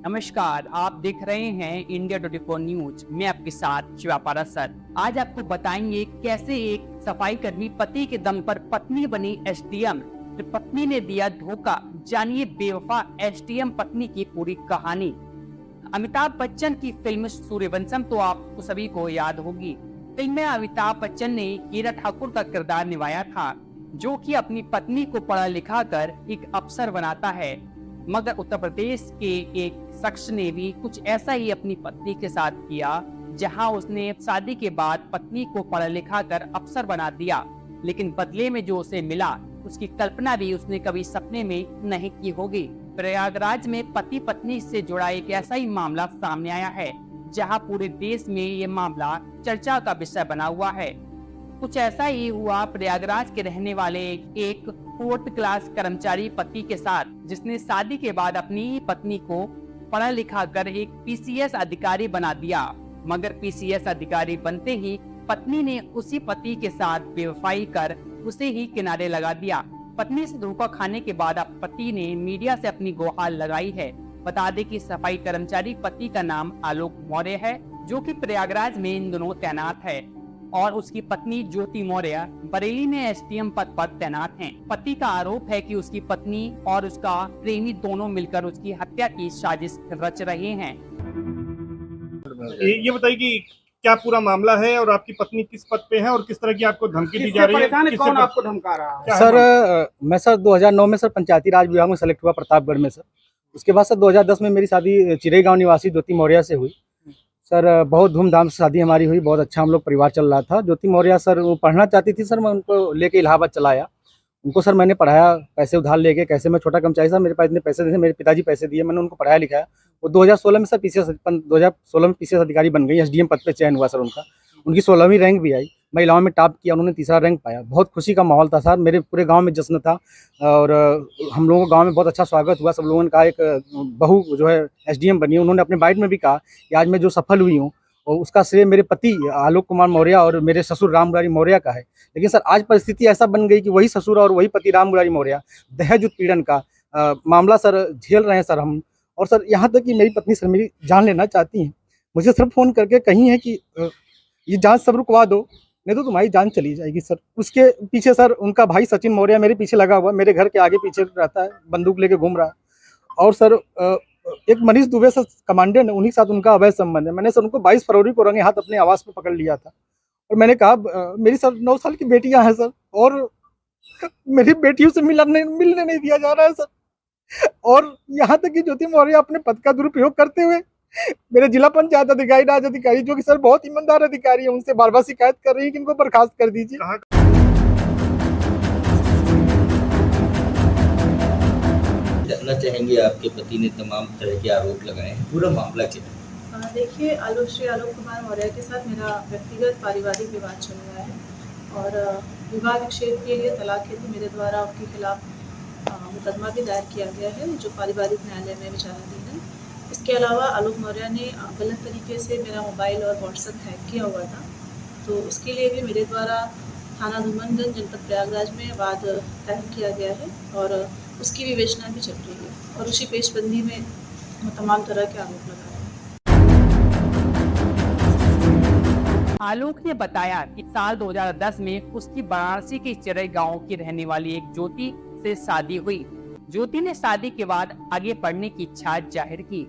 नमस्कार, आप देख रहे हैं इंडिया 24 न्यूज। मैं आपके साथ शिवा पारासर। आज आपको बताएंगे कैसे एक सफाई कर्मी पति के दम पर पत्नी बनी एसडीएम, तो पत्नी ने दिया धोखा। जानिए बेवफा एसडीएम पत्नी की पूरी कहानी। अमिताभ बच्चन की फिल्म सूर्यवंशम तो आपको सभी को याद होगी। फिल्म में अमिताभ बच्चन ने हीरा ठाकुर का किरदार निभाया था, जो कि अपनी पत्नी को पढ़ा लिखा कर एक अफसर बनाता है। मगर उत्तर प्रदेश के एक शख्स ने भी कुछ ऐसा ही अपनी पत्नी के साथ किया, जहां उसने शादी के बाद पत्नी को पढ़ा लिखा कर अफसर बना दिया, लेकिन बदले में जो उसे मिला उसकी कल्पना भी उसने कभी सपने में नहीं की होगी। प्रयागराज में पति पत्नी से जुड़ा एक ऐसा ही मामला सामने आया है, जहां पूरे देश में ये मामला चर्चा का विषय बना हुआ है। कुछ ऐसा ही हुआ प्रयागराज के रहने वाले एक 4th क्लास कर्मचारी पति के साथ, जिसने शादी के बाद अपनी ही पत्नी को पढ़ा लिखा कर एक पीसीएस अधिकारी बना दिया। मगर पीसीएस अधिकारी बनते ही पत्नी ने उसी पति के साथ बेवफाई कर उसे ही किनारे लगा दिया। पत्नी से धोखा खाने के बाद अब पति ने मीडिया से अपनी गुहार लगाई है। बता दें कि सफाई कर्मचारी पति का नाम आलोक मौर्य है, जो कि प्रयागराज में इन दिनों तैनात है, और उसकी पत्नी ज्योति मौर्य बरेली में एसडीएम पद पर तैनात हैं। पति का आरोप है कि उसकी पत्नी और उसका प्रेमी दोनों मिलकर उसकी हत्या की साजिश रच रहे हैं। ये बताइए कि क्या पूरा मामला है और आपकी पत्नी किस पद पे है और किस तरह की आपको धमकी दी जा रही है? कौन आपको धमका रहा है? सर मैं सर 2009 में सर पंचायती राज विभाग में सेलेक्ट हुआ प्रतापगढ़ में सर। उसके बाद सर 2010 में मेरी शादी चिरई गांव निवासी ज्योति मौर्य से हुई। सर बहुत धूमधाम से शादी हमारी हुई, बहुत अच्छा हम लोग परिवार चल रहा था। ज्योति मौर्य सर वो पढ़ना चाहती थी सर, मैं उनको लेके इलाहाबाद चला आया। उनको सर मैंने पढ़ाया, पैसे उधार लेके। कैसे मैं छोटा कर्मचारी सर, मेरे पास इतने पैसे थे, मेरे पिताजी पैसे दिए, मैंने उनको पढ़ाया लिखाया। वो 2016 में सर 2016 में पीसीएस अधिकारी बन गई, एसडीएम पद पे चयन हुआ सर उनका। उनकी 16वीं रैंक भी आई, महिलाओं में टॉप किया, उन्होंने तीसरा रैंक पाया। बहुत खुशी का माहौल था सर, मेरे पूरे गांव में जश्न था और हम लोगों को गांव में बहुत अच्छा स्वागत हुआ। सब लोगों ने कहा एक बहू जो है एसडीएम बनी। उन्होंने अपने बाइट में भी कहा कि आज मैं जो सफल हुई हूँ और उसका श्रेय मेरे पति आलोक कुमार मौर्य और मेरे ससुर राम मुरारी मौर्य का है। लेकिन सर आज परिस्थिति ऐसा बन गई कि वही ससुर और वही पति राम मुरारी मौर्य दहेज उत्पीड़न का मामला सर झेल रहे हैं सर हम। और सर यहाँ तक कि मेरी पत्नी सर मेरी जान लेना चाहती हैं। मुझे सर फ़ोन करके कही है कि ये जांच सब रुकवा दो, नहीं तो तुम्हारी जान चली जाएगी सर। उसके पीछे सर उनका भाई सचिन मौर्य मेरे पीछे लगा हुआ, मेरे घर के आगे पीछे रहता है, बंदूक लेके घूम रहा है। और सर एक मनीष दुबे सर कमांडेंट है, उन्हीं के साथ उनका अवैध संबंध है। मैंने सर उनको 22 फरवरी को रंगे हाथ अपने आवास पे पकड़ लिया था और मैंने कहा मेरी सर 9 साल की बेटियां हैं सर, और मेरी बेटियों से मिलने नहीं दिया जा रहा है सर। और यहाँ तक कि ज्योति मौर्य अपने पद का दुरुपयोग करते हुए मेरे जिला पंचायत अधिकारी, राज अधिकारी, जो कि सर बहुत ईमानदार अधिकारी है, उनसे बार बार शिकायत कर रही है कि इनको बर्खास्त कर दीजिए। जानना चाहेंगे, आपके पति ने तमाम तरह के आरोप लगाए हैं, पूरा मामला क्या है? देखिए, श्री आलोक कुमार मौर्य के साथ मेरा व्यक्तिगत पारिवारिक विवाद चल रहा है और विवाह विच्छेद के लिए तलाक हेतु मेरे द्वारा उनके खिलाफ मुकदमा भी दायर किया गया है, जो पारिवारिक न्यायालय में विचाराधीन है। इसके अलावा आलोक मौर्य ने गलत तरीके से मेरा मोबाइल और व्हाट्सएप हैक किया हुआ था, तो उसके लिए भी मेरे द्वारा थाना धूमनगंज जनपद प्रयागराज में वाद दायर किया गया है और उसकी विवेचना भी चल रही है और उसी पेशबंदी में तमाम तरह के आरोप लगा रहे हैं। आलोक ने बताया कि साल 2010 में उसकी वाराणसी के चिरई गांव की रहने वाली एक ज्योति से शादी हुई। ज्योति ने शादी के बाद आगे पढ़ने की इच्छा जाहिर की।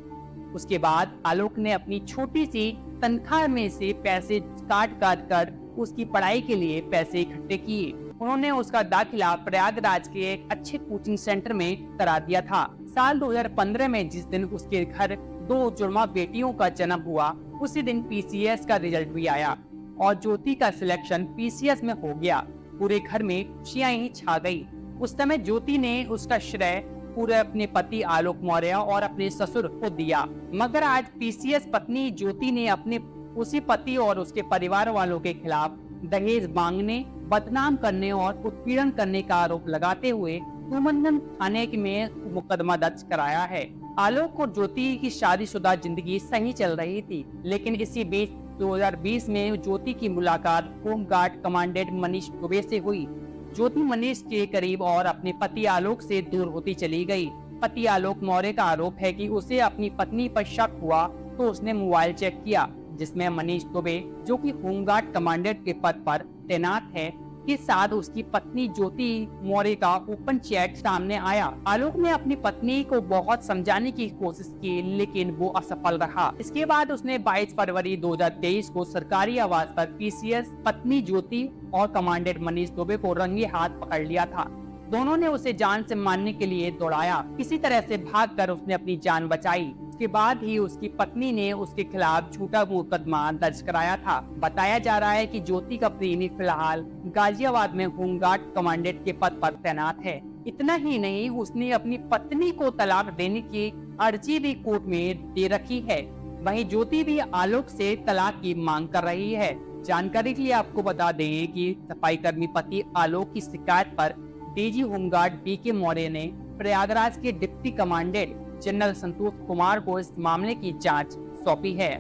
उसके बाद आलोक ने अपनी छोटी सी तनख्वाह में से पैसे काट कर उसकी पढ़ाई के लिए पैसे इकट्ठे किए। उन्होंने उसका दाखिला प्रयागराज के एक अच्छे कोचिंग सेंटर में करा दिया था। साल 2015 में जिस दिन उसके घर 2 जुड़वा बेटियों का जन्म हुआ, उसी दिन पीसीएस का रिजल्ट भी आया और ज्योति का सिलेक्शन पीसीएस में हो गया। पूरे घर में खुशियां ही छा गई। उस समय ज्योति ने उसका श्रेय पूरे अपने पति आलोक मौर्य और अपने ससुर को दिया। मगर आज पीसीएस पत्नी ज्योति ने अपने उसी पति और उसके परिवार वालों के खिलाफ दहेज मांगने, बदनाम करने और उत्पीड़न करने का आरोप लगाते हुए धूमनगंज थाने में मुकदमा दर्ज कराया है। आलोक और ज्योति की शादीशुदा जिंदगी सही चल रही थी, लेकिन इसी बीच 2020 में ज्योति की मुलाकात होमगार्ड कमांडेंट मनीष दुबे से हुई, ज्योति मनीष के करीब और अपने पति आलोक से दूर होती चली गई। पति आलोक मौर्य का आरोप है कि उसे अपनी पत्नी पर शक हुआ तो उसने मोबाइल चेक किया, जिसमें मनीष दुबे, जो कि होमगार्ड कमांडेंट के पद पर तैनात है, के साथ उसकी पत्नी ज्योति मौर्य का ओपन चैट सामने आया। आलोक ने अपनी पत्नी को बहुत समझाने की कोशिश की, लेकिन वो असफल रहा। इसके बाद उसने 22 फरवरी 2023 को सरकारी आवास पर पीसीएस पत्नी ज्योति और कमांडेंट मनीष दुबे को रंगे हाथ पकड़ लिया था। दोनों ने उसे जान से मारने के लिए दौड़ाया। किसी तरह से भागकर उसने अपनी जान बचाई। उसके बाद ही उसकी पत्नी ने उसके खिलाफ झूठा मुकदमा दर्ज कराया था। बताया जा रहा है कि ज्योति का प्रेमी फिलहाल गाजियाबाद में होमगार्ड कमांडेंट के पद पर तैनात है। इतना ही नहीं, उसने अपनी पत्नी को तलाक देने की अर्जी भी कोर्ट में दे रखी है। वहीं ज्योति भी आलोक से तलाक की मांग कर रही है। जानकारी के लिए आपको बता दें कि सफाई कर्मी पति आलोक की शिकायत पर डीजी होमगार्ड बीके मौर्य ने प्रयागराज के deputy commandant general Santosh Kumar को इस मामले की जांच सौंपी है।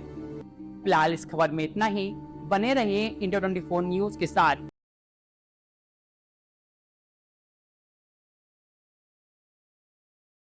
फिलहाल इस खबर में इतना ही। बने रहिए इंडिया 24 न्यूज के साथ।